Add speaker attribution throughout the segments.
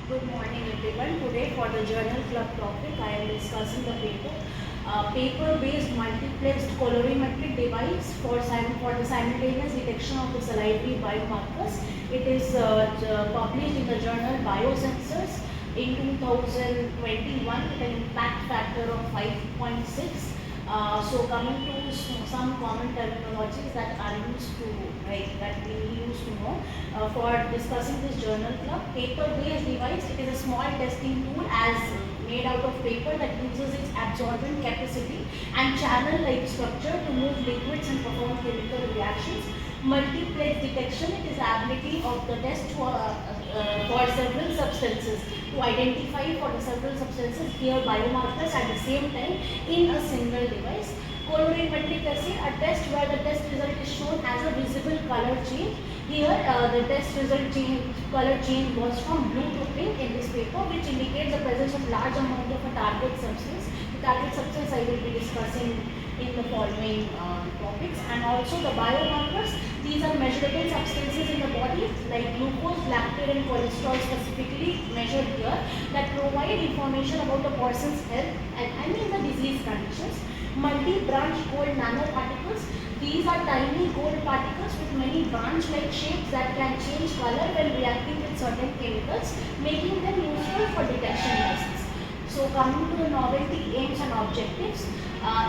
Speaker 1: Good morning everyone. Today for the journal club topic I am discussing the paper based multiplexed colorimetric device for the simultaneous detection of the salivary biomarkers. It is published in the journal Biosensors in 2021 with an impact factor of 5.6. So coming to some common terminologies that are used to that we used to know for discussing this journal club. Paper-based device. It is a small testing tool as made out of paper that uses its absorbent capacity and channel-like structure to move liquids and perform chemical reactions. Multiplex detection. It is the ability of the test for several substances to identify for the several substances here biomarkers at the same time in a single device. Colorimetric testing, a test where the test result is shown as a visible color change. Here the test result color change was from blue to pink in this paper, which indicates the presence of large amount of a target substance. The target substance I will be discussing in the following topics. And also the biomarkers. These are measurable substances in the body like glucose, lactate and cholesterol specifically measured here that provide information about the person's health and in the disease conditions. Multi-branch gold nanoparticles. These are tiny gold particles with many branch-like shapes that can change color when reacting with certain chemicals, making them useful for detection tests. So coming to the novelty, aims and objectives.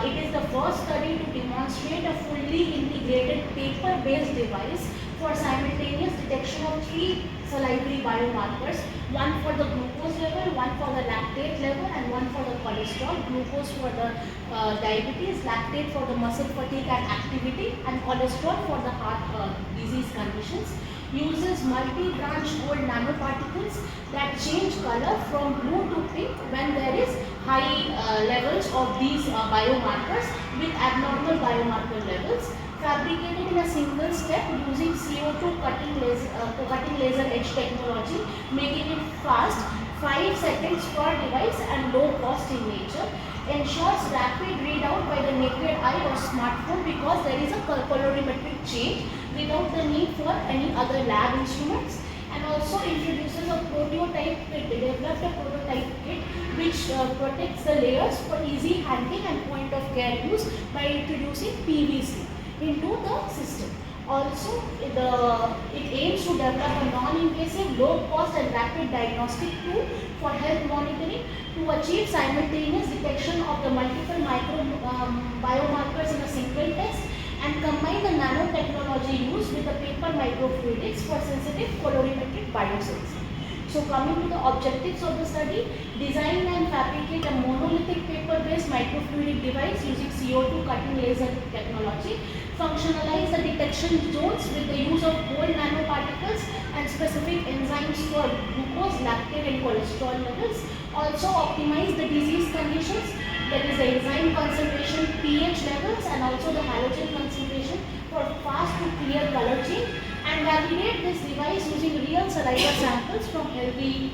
Speaker 1: It is the first study to demonstrate a fully integrated paper-based device for simultaneous detection of 3 salivary biomarkers, one for the glucose level, one for the lactate level and one for the cholesterol. Glucose for the diabetes, lactate for the muscle fatigue and activity and cholesterol for the heart disease conditions. Uses multi-branch gold nanoparticles that change color from blue to pink when there is high levels of these biomarkers with abnormal biomarker levels. Fabricated in a single step using CO2 cutting laser edge technology, making it fast, 5 seconds per device and low cost in nature. Ensures rapid readout by the naked eye or smartphone because there is a colorimetric change without the need for any other lab instruments. And also introduces a prototype kit. They developed a prototype kit which protects the layers for easy handling and point of care use by introducing PVC into the system. Also, it aims to develop a non-invasive, low-cost and rapid diagnostic tool for health monitoring to achieve simultaneous detection of the multiple biomarkers in a single test and combine the nanotechnology used with the paper microfluidics for sensitive colorimetric biosensing. So coming to the objectives of the study, design and fabricate a monolithic paper-based microfluidic device using CO2 cutting laser technology. Functionalize the detection zones with the use of gold nanoparticles and specific enzymes for glucose, lactate and cholesterol levels. Also optimize the disease conditions, that is the enzyme concentration, pH levels and also the halogen concentration for fast to clear color change, and validate this device using real saliva samples from healthy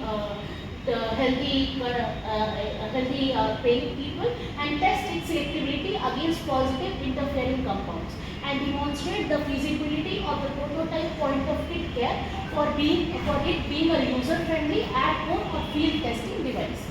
Speaker 1: paying people and test its selectivity against positive interfering compounds and demonstrate the feasibility of the prototype point of kit care for it being a user-friendly at-home or field testing device.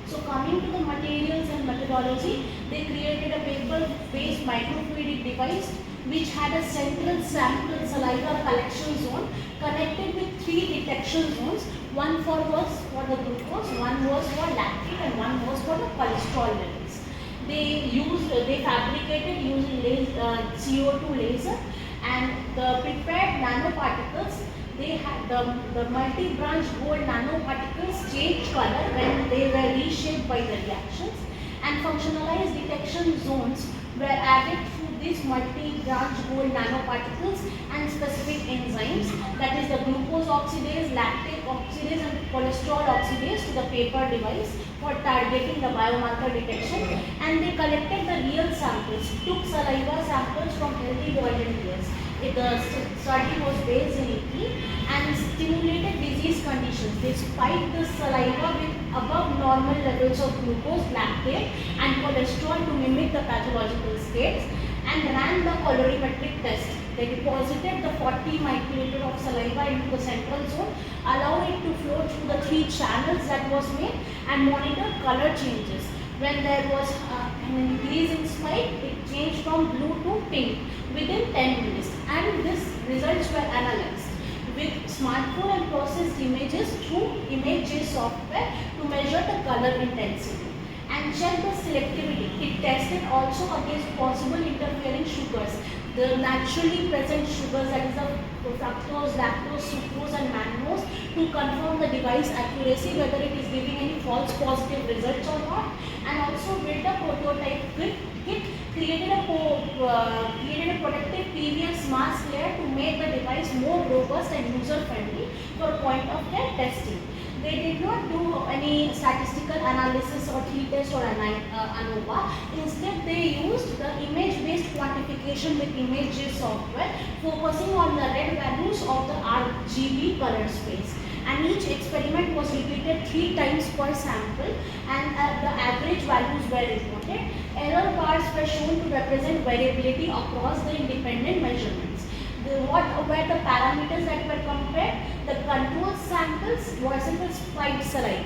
Speaker 1: So coming to the materials and methodology, they created a paper-based microfluidic device which had a central sample saliva collection zone connected with 3 detection zones. One was for the glucose, one was for lactate and one was for the cholesterol levels. They fabricated using CO2 laser and the prepared nanoparticles. They had the multi-branch gold nanoparticles changed color when they were reshaped by the reactions, and functionalized detection zones were added to these multi-branch gold nanoparticles and specific enzymes, that is the glucose oxidase, lactate oxidase and cholesterol oxidase to the paper device for targeting the biomarker detection. And they collected the real samples, took saliva samples from healthy volunteers. The study was based in Italy and stimulated disease conditions. They spiked the saliva with above normal levels of glucose, lactate and cholesterol to mimic the pathological states and ran the colorimetric test. They deposited the 40 microliter of saliva into the central zone, allow it to flow through the 3 channels that was made and monitored color changes. When there was an increase in spike, it changed from blue to pink within 10 minutes, and these results were analyzed with smartphone and processed images through image-based software to measure the color intensity and check the selectivity. It tested also against possible interfering sugars, the naturally present sugars, that is the fructose, lactose, sucrose and mannose, to confirm the device accuracy, whether it is giving any false positive results or not, and also built a prototype kit, created a protective PVS mask layer to make the device more robust and user friendly for point of care testing. They did not do any statistical analysis or t-test or ANOVA. Instead, they used the image-based quantification with image-based software, focusing on the red values of the RGB color space. And each experiment was repeated 3 times per sample, and the average values were reported. Error bars were shown to represent variability across the independent measurements. What were the parameters that were compared? The control samples versus the spiked saliva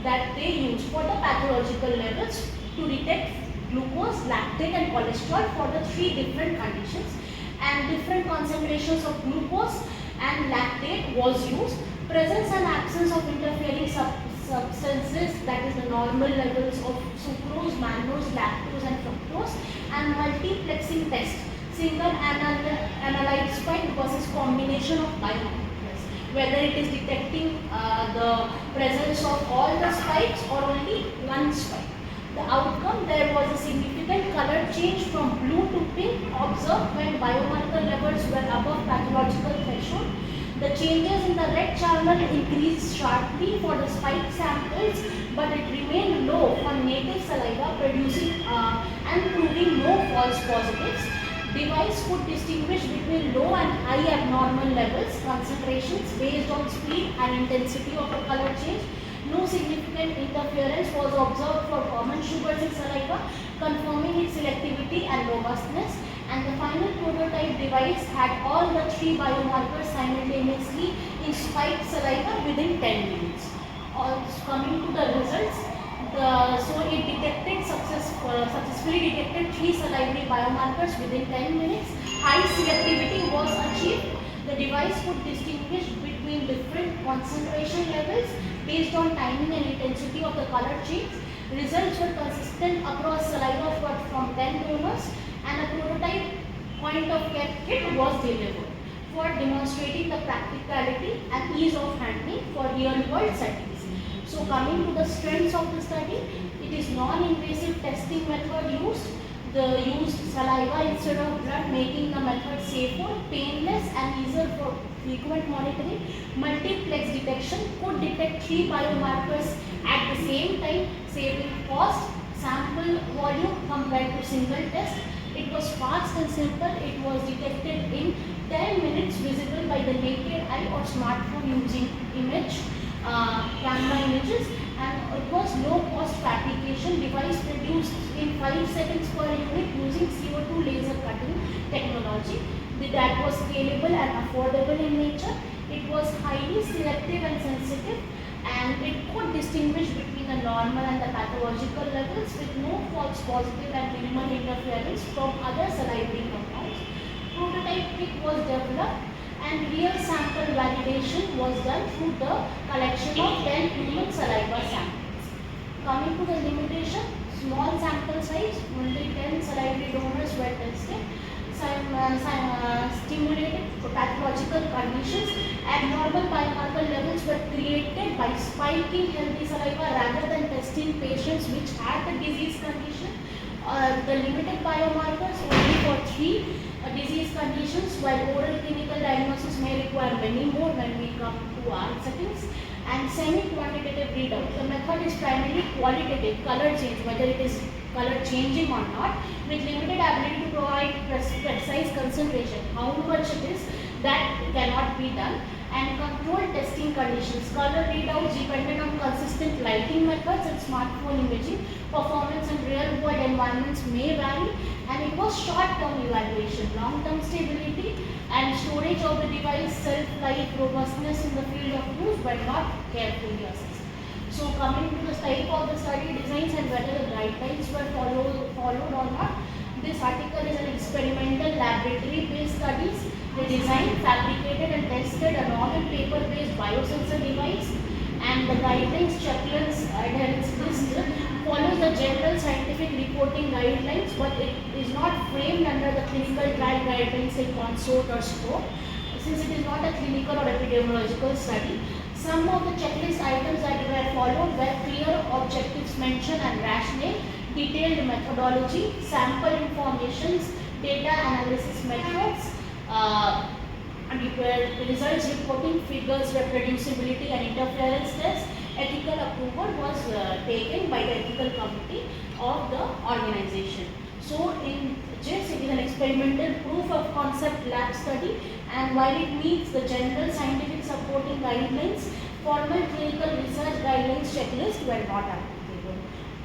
Speaker 1: that they used for the pathological levels to detect glucose, lactate and cholesterol for the 3 different conditions, and different concentrations of glucose and lactate was used. Presence and absence of interfering substances, that is the normal levels of sucrose, mannose, lactose and fructose, and multiplexing test, single analyte spike versus combination of biomarkers, whether it is detecting the presence of all the spikes or only one spike. The outcome, there was a significant color change from blue to pink observed when biomarker levels were above pathological threshold. The changes in the red channel increased sharply for the spike samples, but it remained low for native saliva, producing and proving no false positives. Device could distinguish between low and high abnormal levels, concentrations based on speed and intensity of the color change. No significant interference was observed for common sugars in saliva, confirming its selectivity and robustness. And the final prototype device had all the 3 biomarkers simultaneously in spiked saliva within 10 minutes. Coming to the results, so it detected successfully detected 3 salivary biomarkers within 10 minutes. High selectivity was achieved. The device could distinguish between different concentration levels based on timing and intensity of the color change. Results were consistent across saliva from 10 donors, and a prototype point of care kit was delivered for demonstrating the practicality and ease of handling for real world settings. So coming to the strengths of the study, it is non-invasive testing method used. The used saliva instead of blood, making the method safer, painless and easier for frequent monitoring. Multiplex detection could detect 3 biomarkers at the same time, saving cost, sample volume compared to single test. It was fast and simple. It was detected in 10 minutes, visible by the naked eye or smartphone using camera images, and it was low cost fabrication. Device produced in 5 seconds per unit using CO2 laser cutting technology. That was scalable and affordable in nature. It was highly selective and sensitive, and it could distinguish between the normal and the pathological levels with no false positive and minimal interference from other salivary compounds. Prototype kit was developed and real sample validation was done through the collection of 10 human saliva samples. Coming to the limitation, small sample size, only 10 salivary donors were tested. Stimulated pathological conditions, abnormal biomarker levels were created by spiking healthy saliva rather than testing patients which had the disease condition. The limited biomarkers only for 3 disease conditions, while oral clinical diagnosis may require many more when we come to our settings. And semi-quantitative readout. The method is primarily qualitative, color change, whether it is color changing or not, with limited ability to provide precise concentration. How much it is, that cannot be done. And controlled testing conditions. Color readouts dependent on consistent lighting methods and smartphone imaging. Performance in real world environments may vary. And it was short-term evaluation, long-term stability and storage of the device, self-life, robustness in the field of use were not carefully assessed. So coming to the type of the study designs and whether the guidelines were followed or not, this article is an experimental laboratory-based studies. They designed, fabricated and tested a novel paper-based biosensor device, and the guidelines checklist adherence list follows the general scientific reporting guidelines, but it is not framed under the clinical trial guidelines like CONSORT or SCORE, since it is not a clinical or epidemiological study. Some of the checklist items that were followed were clear objectives mentioned and rationale, detailed methodology, sample informations, data analysis methods, results reporting, figures, reproducibility and interference tests. Ethical approval was taken by the ethical committee of the organization. So in GIS, it is an experimental proof of concept lab study, and while it meets the general scientific supporting guidelines, formal clinical research guidelines checklist were not applicable.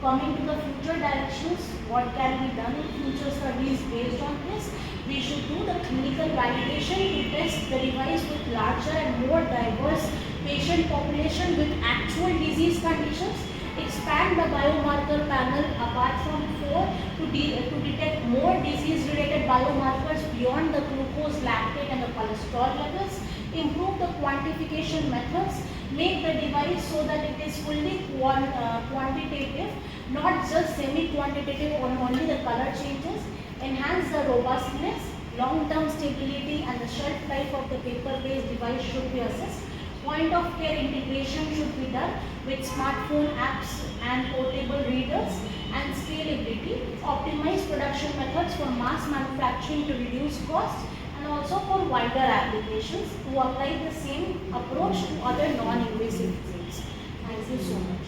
Speaker 1: Coming to the future directions, what can be done in future studies based on this? We should do the clinical validation to test the device with larger and more diverse patient population with actual disease conditions, expand the biomarker panel apart from 4 to detect more disease-related biomarkers beyond the glucose, lactate and the cholesterol levels, improve the quantification methods, make the device so that it is fully quantitative, not just semi-quantitative on only the color changes, enhance the robustness, long-term stability and the shelf life of the paper-based device should be assessed. Point of care integration should be done with smartphone apps and portable readers, and scalability, optimize production methods for mass manufacturing to reduce costs and also for wider applications to apply the same approach to other non-invasive fields. Thank you so much.